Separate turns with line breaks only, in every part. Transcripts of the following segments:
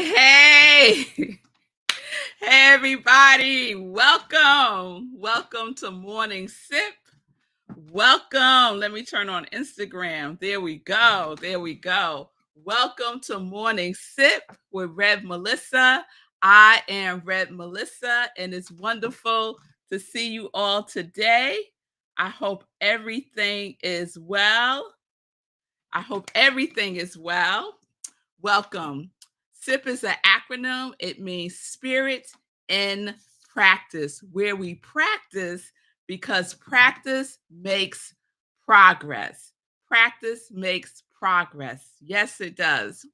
Hey. Hey, everybody. Welcome. Welcome to Morning Sip. Welcome. Let me turn on Instagram. There we go. There we go. Welcome to Morning Sip with revmelissa. I am revmelissa, and it's wonderful to see you all today. I hope everything is well. I hope everything is well. Welcome. SIP is an acronym. It means Spirit in Practice, where we practice because practice makes progress. Practice makes progress. Yes, it does.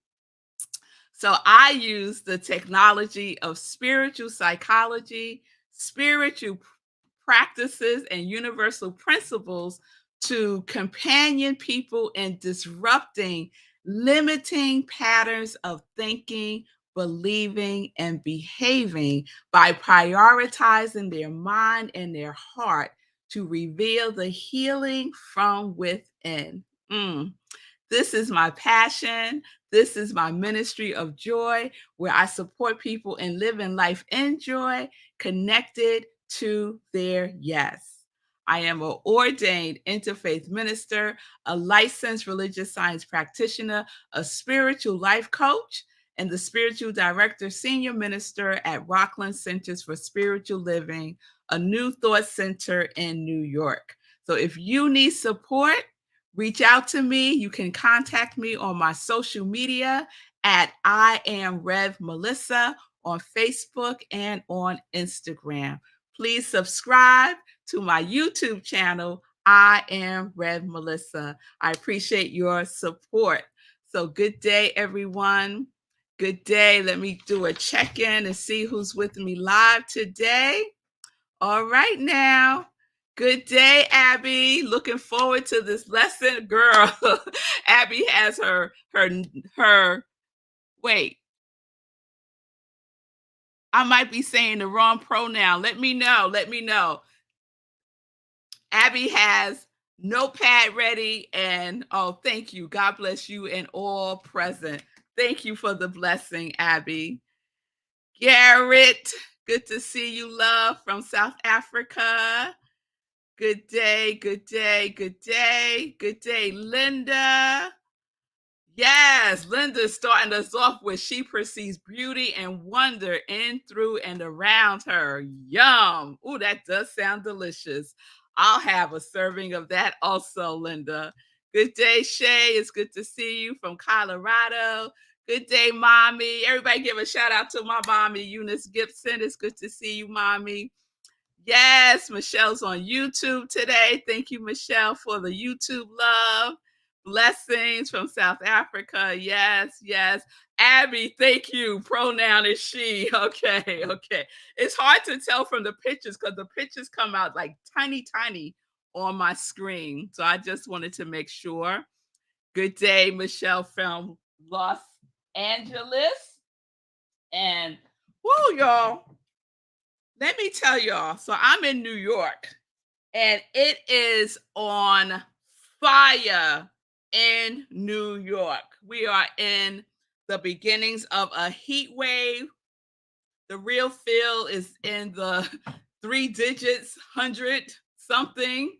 So I use the technology of spiritual psychology, spiritual practices, and universal principles to companion people in disrupting limiting patterns of thinking, believing, and behaving by prioritizing their mind and their heart to reveal the healing from within. Mm. This is my passion. This is my ministry of joy, where I support people in living life in joy, connected to their yes. I am an ordained interfaith minister, a licensed religious science practitioner, a spiritual life coach, and the spiritual director, senior minister at Rockland Centers for Spiritual Living, a New Thought Center in New York. So if you need support, reach out to me. You can contact me on my social media at I am revmelissa on Facebook and on Instagram. Please subscribe to my YouTube channel, I am revmelissa. I appreciate your support. So good day, everyone. Good day. Let me do a check-in and see who's with me live today. All right now. Good day, Abby. Looking forward to this lesson. Girl, Abby has her wait. I might be saying the wrong pronoun. Let me know. Let me know. Abby has notepad ready, and oh, thank you. God bless you and all present. Thank you for the blessing, Abby. Garrett, good to see you, love, from South Africa. Good day, good day, good day, good day, Linda. Yes, Linda's starting us off with she perceives beauty and wonder in, through, and around her. Yum. Ooh, that does sound delicious. I'll have a serving of that also, Linda. Good day, Shay. It's good to see you from Colorado. Good day, Mommy. Everybody give a shout out to my mommy, Eunice Gibson. It's good to see you, Mommy. Yes, Michelle's on YouTube today. Thank you, Michelle, for the YouTube love. Blessings from South Africa. Yes, yes. Abby, thank you. Pronoun is she. Okay, okay. It's hard to tell from the pictures because the pictures come out like tiny, tiny on my screen. So I just wanted to make sure. Good day, Michelle from Los Angeles. And whoo, y'all. Let me tell y'all. So I'm in New York, and it is on fire in New York. We are in the beginnings of a heat wave. The real feel is in the three digits, 100 something.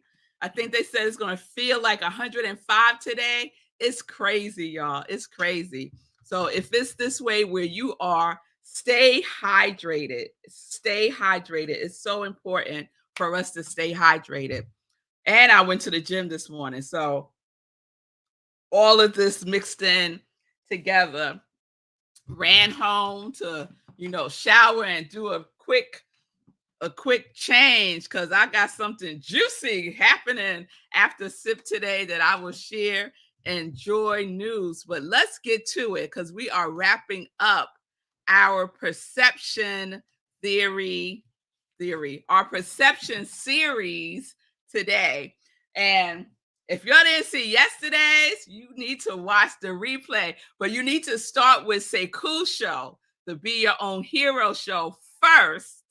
I think they said it's going to feel like 105 today. It's crazy, y'all. It's crazy. So if it's this way where you are, stay hydrated. Stay hydrated. It's so important for us to stay hydrated. And I went to the gym this morning. So all of this mixed in together. Ran home to, shower and do a quick change because I got something juicy happening after sip today that I will share in Joy News. But let's get to it because we are wrapping up our perception our perception series today. And if you didn't see yesterday's, you need to watch the replay. But you need to start with Sekou's show, the Be Your Own Hero show first,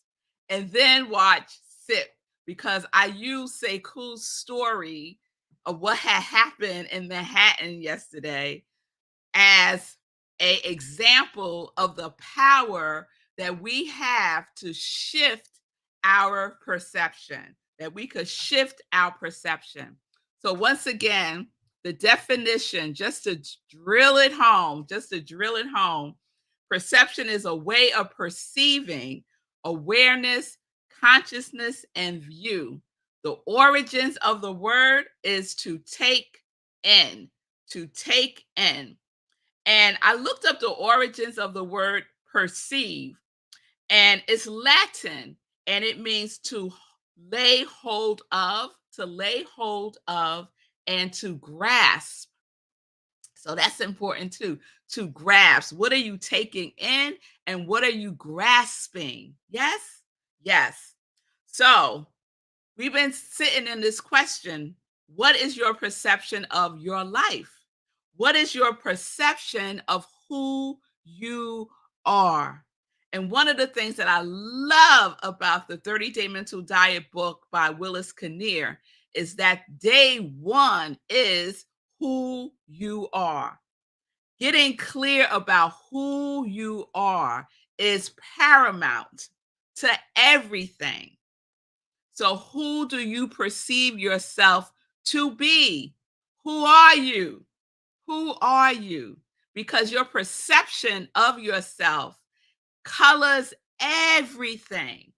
and then watch Sip, because I used Sekou's story of what had happened in Manhattan yesterday as a example of the power that we have to shift our perception, that we could shift our perception. So once again, the definition, just to drill it home, perception is a way of perceiving, awareness, consciousness, and view. The origins of the word is to take in, to take in. And I looked up the origins of the word perceive, and it's Latin, and it means to lay hold of, and to grasp. So that's important too, to grasp. What are you taking in and what are you grasping? Yes? Yes. So we've been sitting in this question. What is your perception of your life? What is your perception of who you are? And one of the things that I love about the 30-Day Mental Diet book by Willis Kinnear is that day one is who you are. Getting clear about who you are is paramount to everything. So, who do you perceive yourself to be? Who are you? Who are you? Because your perception of yourself colors everything.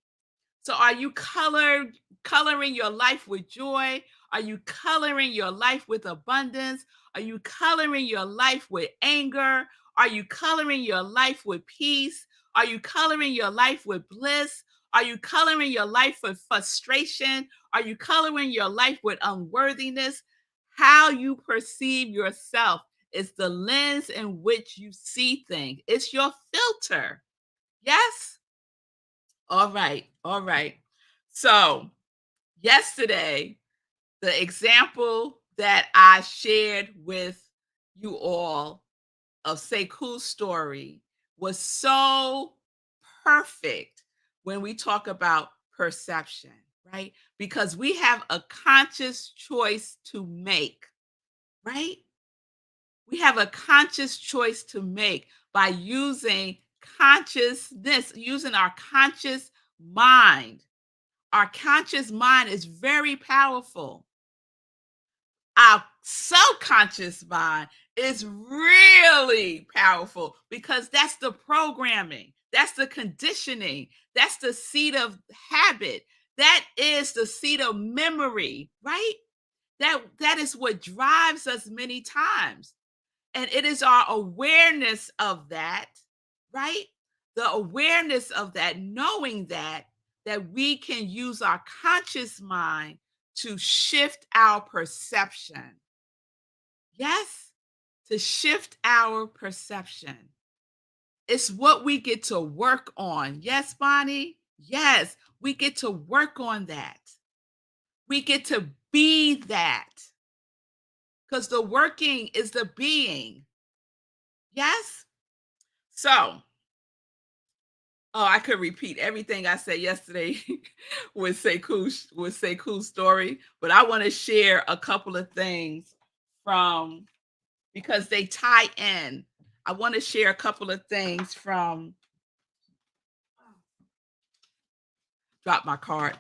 So are you coloring your life with joy? Are you coloring your life with abundance? Are you coloring your life with anger? Are you coloring your life with peace? Are you coloring your life with bliss? Are you coloring your life with frustration? Are you coloring your life with unworthiness? How you perceive yourself is the lens in which you see things. It's your filter. Yes? All right. All right. So, yesterday, the example that I shared with you all of Sekou's story was so perfect when we talk about perception, right? Because we have a conscious choice to make, right? We have a conscious choice to make by using consciousness, using our conscious mind. Our conscious mind is very powerful. Our subconscious mind is really powerful because that's the programming, that's the conditioning, that's the seed of habit, that is the seed of memory, right? That is what drives us many times. And it is our awareness of that, right? The awareness of that, knowing that we can use our conscious mind to shift our perception. Yes, to shift our perception. It's what we get to work on. Yes, Bonnie? Yes, we get to work on that. We get to be that because the working is the being. Yes? So, oh, I could repeat everything I said yesterday with Sekou's story, but I want to share a couple of things from because they tie in. I want to share a couple of things from drop my card.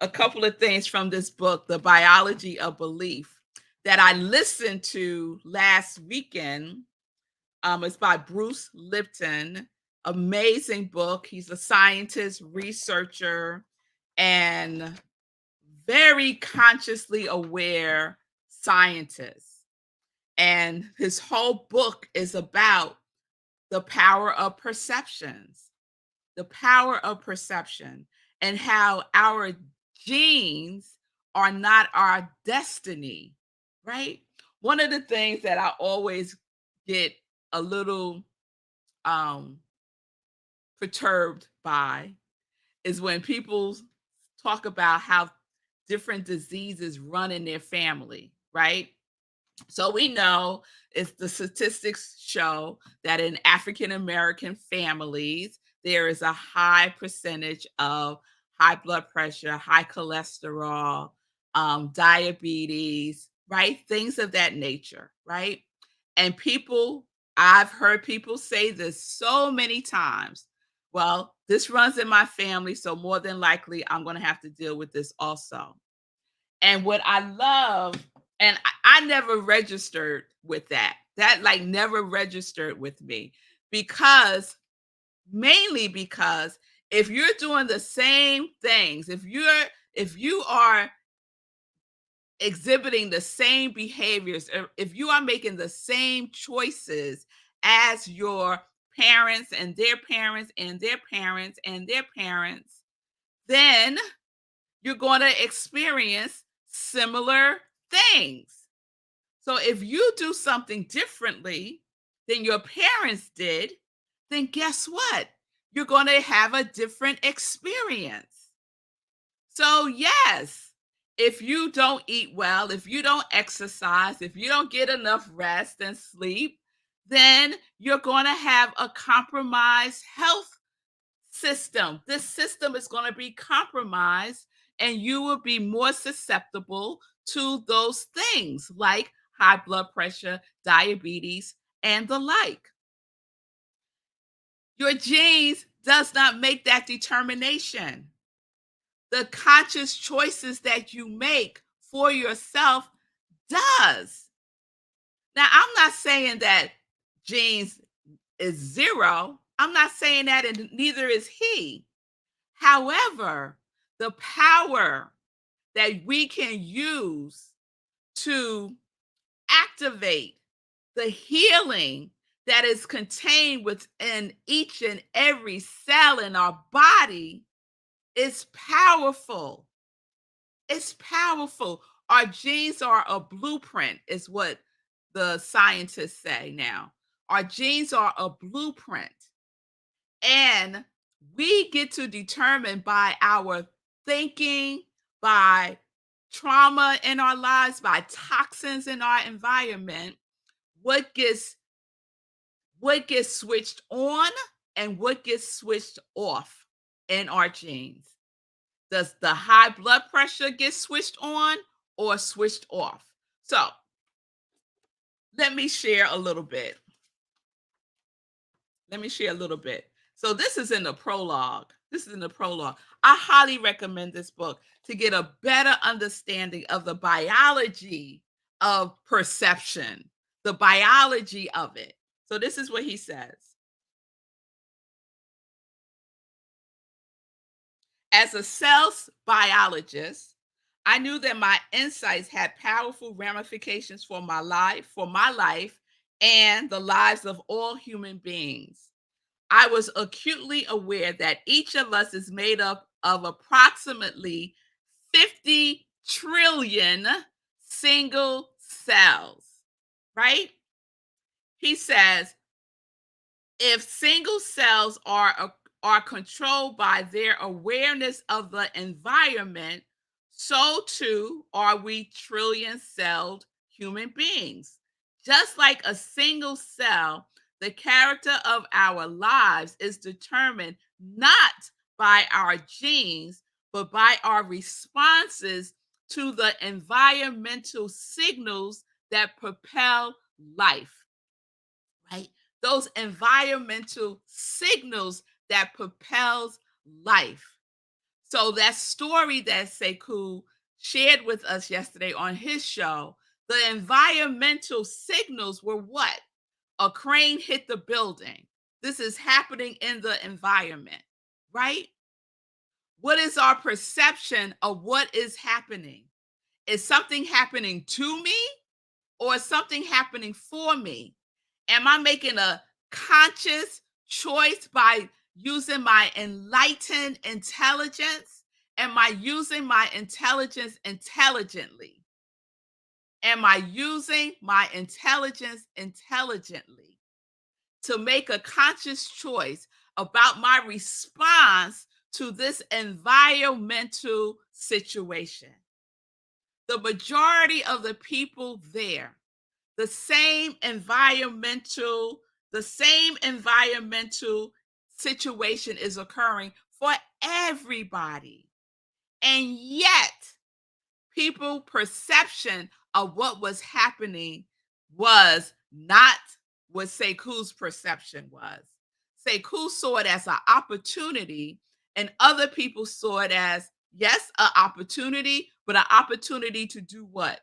A couple of things from this book, The Biology of Belief, that I listened to last weekend. It's by Bruce Lipton. Amazing book. He's a scientist, researcher, and very consciously aware scientist. And his whole book is about the power of perceptions, the power of perception, and how our genes are not our destiny, right? One of the things that I always get a little um, perturbed by is when people talk about how different diseases run in their family, right? So we know it's the statistics show that in African American families, there is a high percentage of high blood pressure, high cholesterol, diabetes, right? Things of that nature, right? And people I've heard people say this so many times. Well, this runs in my family, so more than likely I'm going to have to deal with this also. And what I love, and I never registered with that. That like never registered with me because mainly because if you're doing the same things, if you are exhibiting the same behaviors, if you are making the same choices as your parents and their parents and their parents and their parents, then you're going to experience similar things. So if you do something differently than your parents did, then guess what? You're going to have a different experience. So, yes, if you don't eat well, if you don't exercise, if you don't get enough rest and sleep, then you're going to have a compromised health system. This system is going to be compromised, and you will be more susceptible to those things like high blood pressure, diabetes, and the like. Your genes does not make that determination. The conscious choices that you make for yourself does. Now, I'm not saying that genes is zero. I'm not saying that, and neither is he. However, the power that we can use to activate the healing that is contained within each and every cell in our body is powerful. It's powerful. Our genes are a blueprint, is what the scientists say now. Our genes are a blueprint. And we get to determine by our thinking, by trauma in our lives, by toxins in our environment, what gets switched on and what gets switched off in our genes. Does the high blood pressure get switched on or switched off? So let me share a little bit. Let me share a little bit. So this is in the prologue. This is in the prologue. I highly recommend this book to get a better understanding of the biology of perception, the biology of it. So this is what he says. As a cell's biologist, I knew that my insights had powerful ramifications for my life, and the lives of all human beings. I was acutely aware that each of us is made up of approximately 50 trillion single cells, right? He says if single cells are controlled by their awareness of the environment, so too are we trillion-celled human beings. Just like a single cell, the character of our lives is determined not by our genes, but by our responses to the environmental signals that propel life, right? Those environmental signals that propels life. So that story that Sekou shared with us yesterday on his show, the environmental signals were what? A crane hit the building. This is happening in the environment, right? What is our perception of what is happening? Is something happening to me or is something happening for me? Am I making a conscious choice by using my enlightened intelligence? Am I using my intelligence intelligently? Am I using my intelligence intelligently to make a conscious choice about my response to this environmental situation? The majority of the people there, the same environmental situation is occurring for everybody, and yet people perception of what was happening was not what Sekou's perception was. Sekou saw it as an opportunity, and other people saw it as, yes, an opportunity, but an opportunity to do what?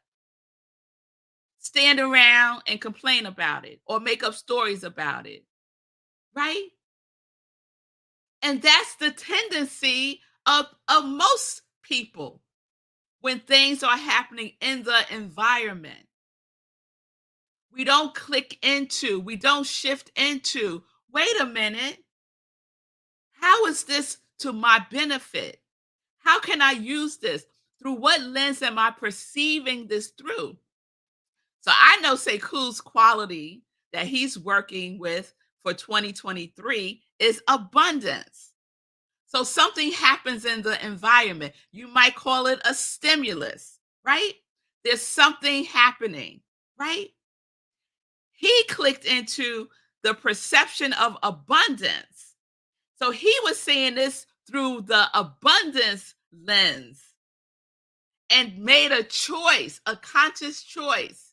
Stand around and complain about it or make up stories about it, right? And that's the tendency of most people when things are happening in the environment. We don't click into, we don't shift into, wait a minute, how is this to my benefit? How can I use this? Through what lens am I perceiving this through? So I know Sekou's quality that he's working with for 2023 is abundance. So something happens in the environment. You might call it a stimulus, right? There's something happening, right? He clicked into the perception of abundance. So he was seeing this through the abundance lens and made a choice, a conscious choice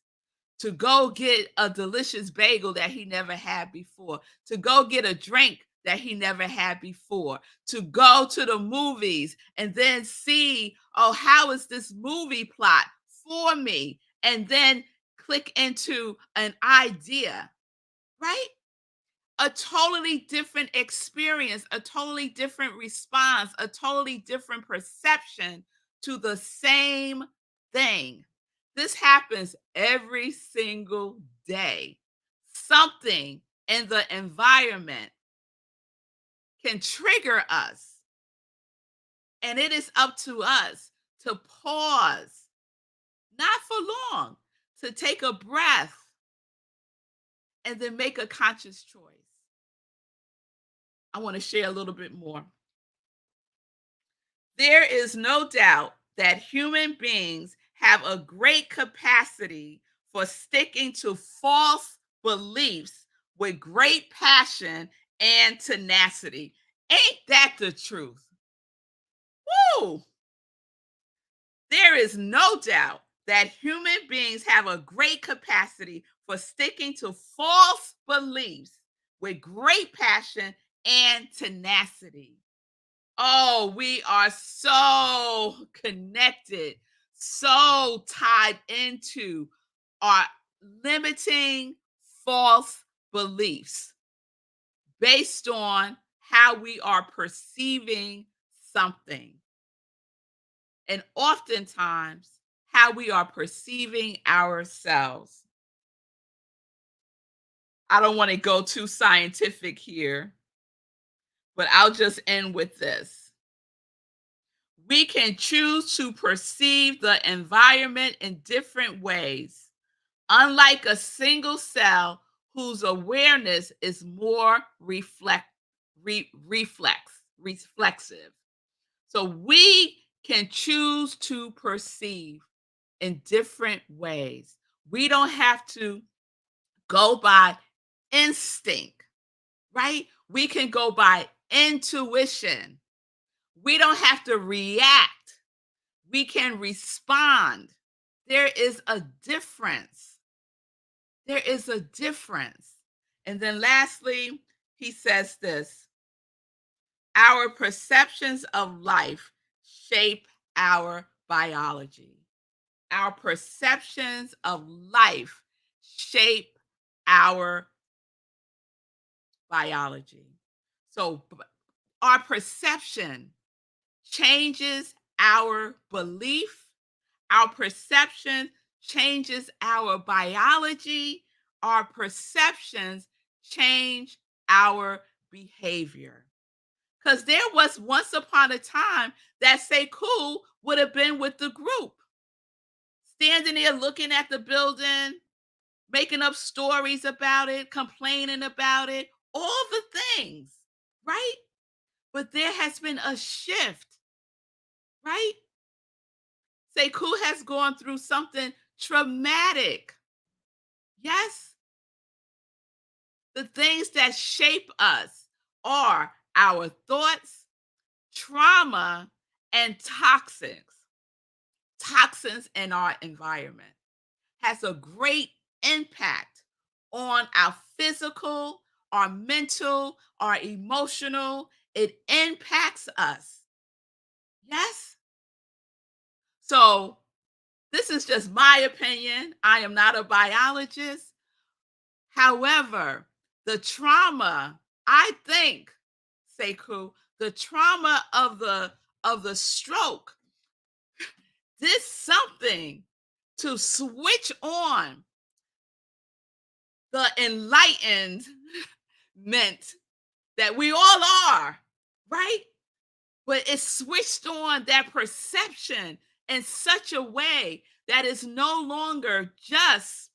to go get a delicious bagel that he never had before, to go get a drink that he never had before, to go to the movies and then see, oh, how is this movie plot for me? And then click into an idea, right? A totally different experience, a totally different response, a totally different perception to the same thing. This happens every single day. Something in the environment can trigger us, and it is up to us to pause, not for long, to take a breath and then make a conscious choice. I want to share a little bit more. There is no doubt that human beings have a great capacity for sticking to false beliefs with great passion and tenacity. Ain't that the truth? Woo! There is no doubt that human beings have a great capacity for sticking to false beliefs with great passion and tenacity. Oh, we are so connected, so tied into our limiting false beliefs based on how we are perceiving something. And oftentimes, how we are perceiving ourselves. I don't want to go too scientific here, but I'll just end with this. We can choose to perceive the environment in different ways, unlike a single cell whose awareness is more reflexive. So we can choose to perceive in different ways. We don't have to go by instinct, right? We can go by intuition. We don't have to react. We can respond. There is a difference. There is a difference. And then lastly, he says this: our perceptions of life shape our biology. Our perceptions of life shape our biology. So our perception changes our belief, our perception changes our biology, our perceptions change our behavior. Because there was once upon a time that Sekou would have been with the group, standing there looking at the building, making up stories about it, complaining about it, all the things, right? But there has been a shift, right? Sekou has gone through something traumatic. Yes, the things that shape us are our thoughts, trauma, and toxins in our environment has a great impact on our physical, our mental, our emotional. It impacts us. Yes? So, this is just my opinion. I am not a biologist. However, the trauma, I think, Sekou, the trauma of the stroke did something to switch on the enlightened meant that we all are, right? But it switched on that perception in such a way that it's no longer just,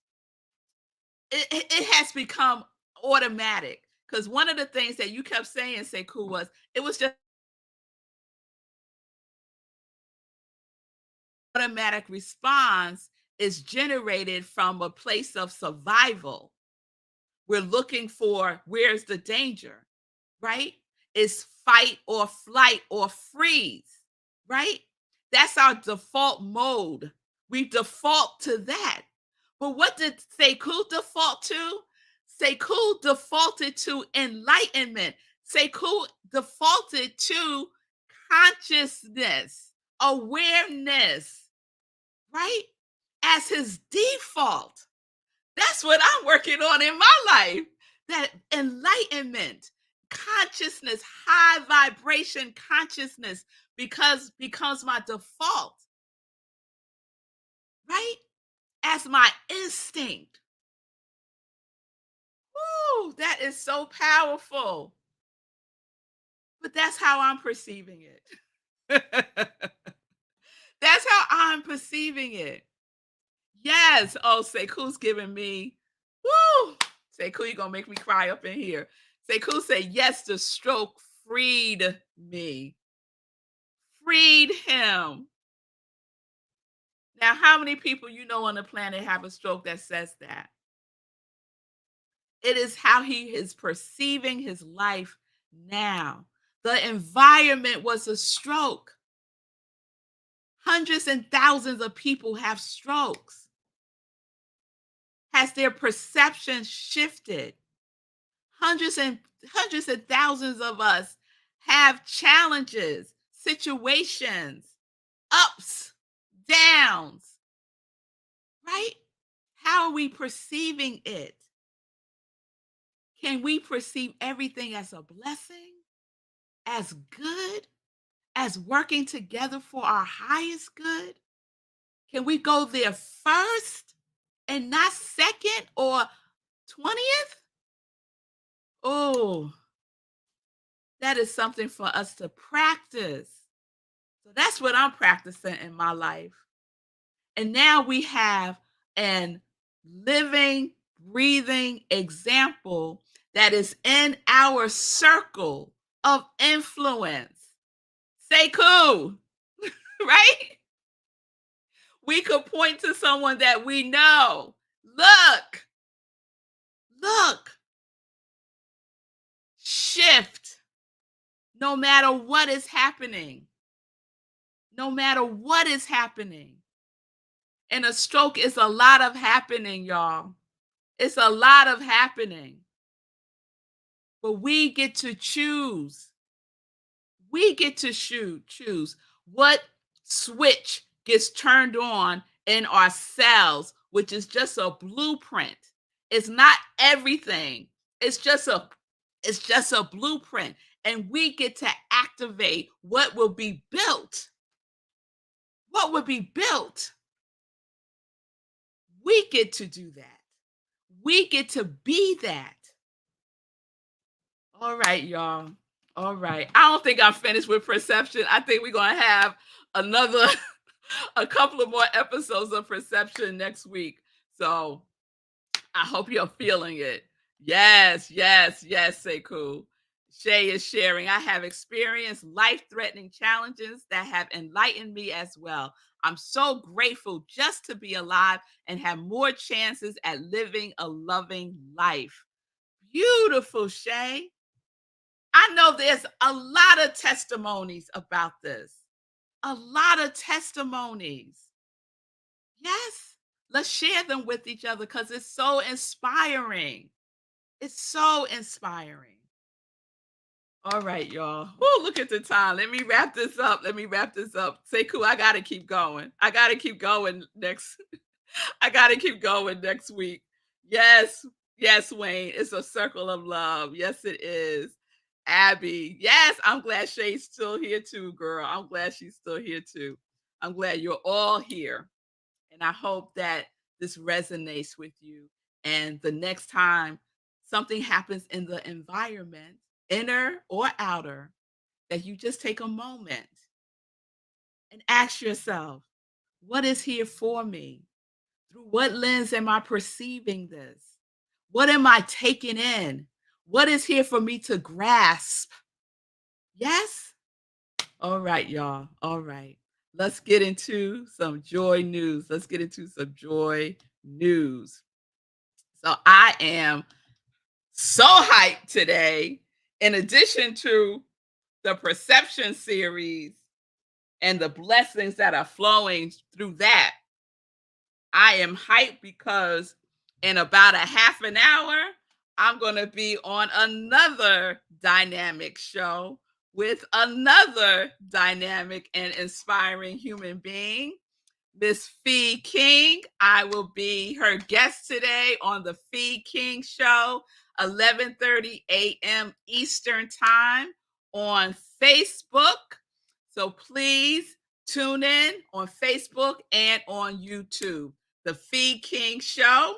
it has become automatic. Because one of the things that you kept saying, Sekou, was it was just automatic response is generated from a place of survival. We're looking for where's the danger, right? It's fight or flight or freeze, right? That's our default mode. We default to that. But what did Sekou default to? Sekou defaulted to enlightenment. Sekou defaulted to consciousness, awareness, right? As his default. That's what I'm working on in my life. That enlightenment, consciousness, high vibration consciousness, because becomes my default, right? As my instinct. Woo, that is so powerful. But that's how I'm perceiving it. That's how I'm perceiving it. Yes. Oh, Sekou's giving me, woo. Sekou, you gonna make me cry up in here. Sekou said, yes, the stroke freed me. Freed him. Now, how many people you know on the planet have a stroke that says that? It is how he is perceiving his life now. The environment was a stroke. Hundreds and thousands of people have strokes. Has their perception shifted? Hundreds and hundreds and thousands of us have challenges, situations, ups, downs, right? How are we perceiving it? Can we perceive everything as a blessing, as good, as working together for our highest good? Can we go there first and not second or 20th? Oh, that is something for us to practice. So that's what I'm practicing in my life. And now we have an living, breathing example that is in our circle of influence. Sekou, right? We could point to someone that we know. Look, look, shift no matter what is happening. No matter what is happening. And a stroke is a lot of happening, y'all. It's a lot of happening. But we get to choose. We get to choose what switch gets turned on in our cells, which is just a blueprint. It's not everything. It's just a blueprint. And we get to activate what will be built. What would be built? We get to do that. We get to be that. All right, y'all. All right. I don't think I'm finished with perception. I think we're going to have another, a couple of more episodes of perception next week. So I hope you're feeling it. Yes, yes, yes, Sekou. Shay is sharing. I have experienced life-threatening challenges that have enlightened me as well. I'm so grateful just to be alive and have more chances at living a loving life. Beautiful, Shay. I know there's a lot of testimonies about this. A lot of testimonies. Yes. Let's share them with each other because it's so inspiring. It's so inspiring. All right, y'all. Woo, look at the time. Let me wrap this up. Let me wrap this up. Say cool. I gotta keep going. I gotta keep going next. I gotta keep going next week. Yes, yes, Wayne. It's a circle of love. Yes, it is. Abby. Yes, I'm glad Shay's still here too, girl. I'm glad she's still here too. I'm glad you're all here. And I hope that this resonates with you. And the next time something happens in the environment, inner or outer, that you just take a moment and ask yourself, what is here for me? Through what lens am I perceiving this? What am I taking in? What is here for me to grasp? Yes? All right, y'all. All right. Let's get into some joy news. Let's get into some joy news. So I am so hyped today. In addition to the perception series and the blessings that are flowing through that, I am hyped because in about a half an hour, I'm going to be on another dynamic show with another dynamic and inspiring human being. Miss Fee King. I will be her guest today on the Fee King Show, 11:30 a.m. Eastern Time on Facebook. So please tune in on Facebook and on YouTube. The Fee King Show,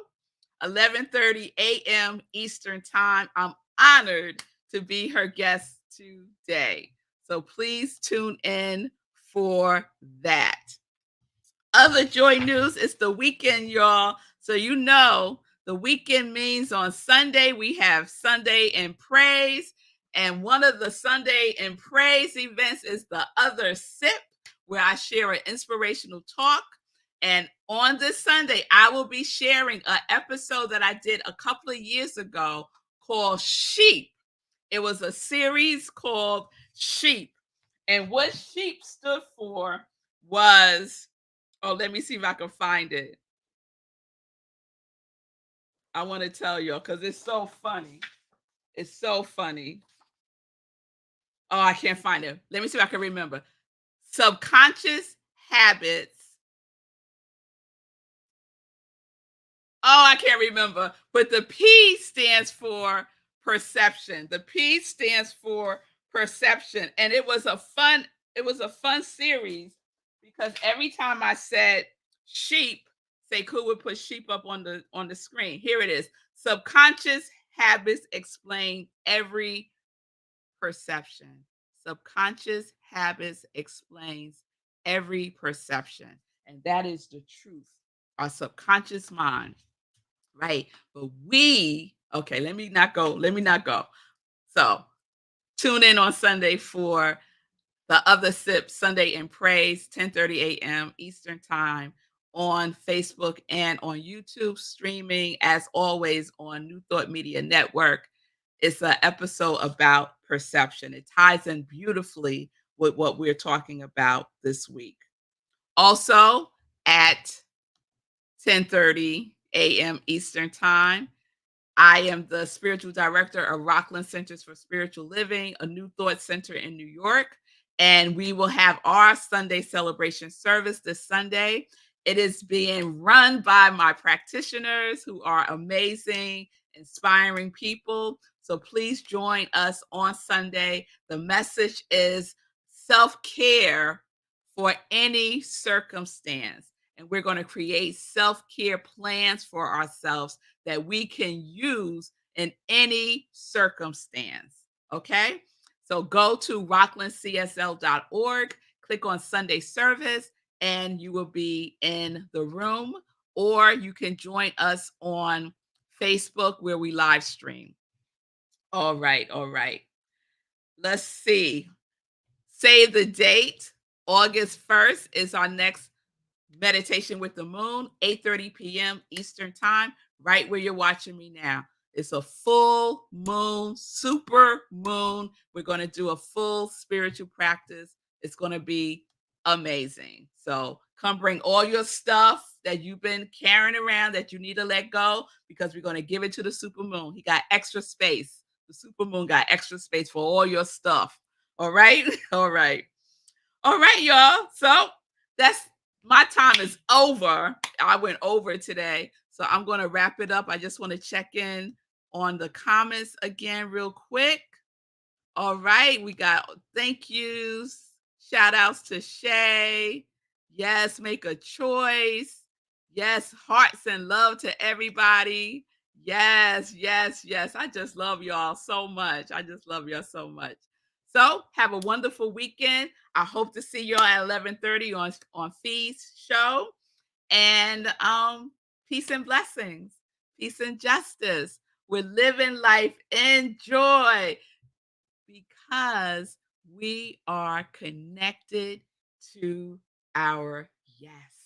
11:30 a.m. Eastern Time. I'm honored to be her guest today. So please tune in for that. Other joy news, it's the weekend, y'all. So you know the weekend means on Sunday we have Sunday in Praise. And one of the Sunday in Praise events is the Other Sip, where I share an inspirational talk. And on this Sunday, I will be sharing an episode that I did a couple of years ago called Sheep. It was a series called Sheep. And what Sheep stood for was, oh, let me see if I can find it. I want to tell y'all because it's so funny. It's so funny. Oh, I can't find it. Let me see if I can remember. Subconscious habits. Oh, I can't remember. But the P stands for perception. The P stands for perception. And it was a fun series because every time I said sheep, say cool would put sheep up on the screen. Here it is. Subconscious habits explain every perception. Subconscious habits explains every perception. And that is the truth. Our subconscious mind, right? But okay, let me not go. Let me not go. So tune in on Sunday for the Other Sip Sunday in Praise, 10:30 a.m. Eastern Time on Facebook and on YouTube, streaming as always on New Thought Media Network. It's an episode about perception. It ties in beautifully with what we're talking about this week. Also at 10:30 a.m. Eastern Time, I am the spiritual director of Rockland Centers for Spiritual Living, a New Thought Center in New York. And we will have our Sunday celebration service this Sunday. It is being run by my practitioners who are amazing, inspiring people. So please join us on Sunday. The message is self-care for any circumstance. And we're going to create self-care plans for ourselves that we can use in any circumstance. Okay? So go to rocklandcsl.org, click on Sunday service, and you will be in the room. Or you can join us on Facebook where we live stream. All right, all right. Let's see. Save the date. August 1st is our next Meditation with the Moon, 8:30 p.m. Eastern Time, right where you're watching me now. It's a full moon, super moon. We're going to do a full spiritual practice. It's going to be amazing. So come bring all your stuff that you've been carrying around that you need to let go because we're going to give it to the super moon. He got extra space. The super moon got extra space for all your stuff. All right. All right. All right, y'all. So that's my time is over. I went over today. So I'm going to wrap it up. I just want to check in on the comments again, real quick. All right, we got thank yous, shout outs to Shay. Yes, make a choice. Yes, hearts and love to everybody. Yes, yes, yes. I just love y'all so much. I just love y'all so much. So have a wonderful weekend. I hope to see y'all at 11:30 on Fee's show. And peace and blessings, peace and justice. We're living life in joy because we are connected to our yes.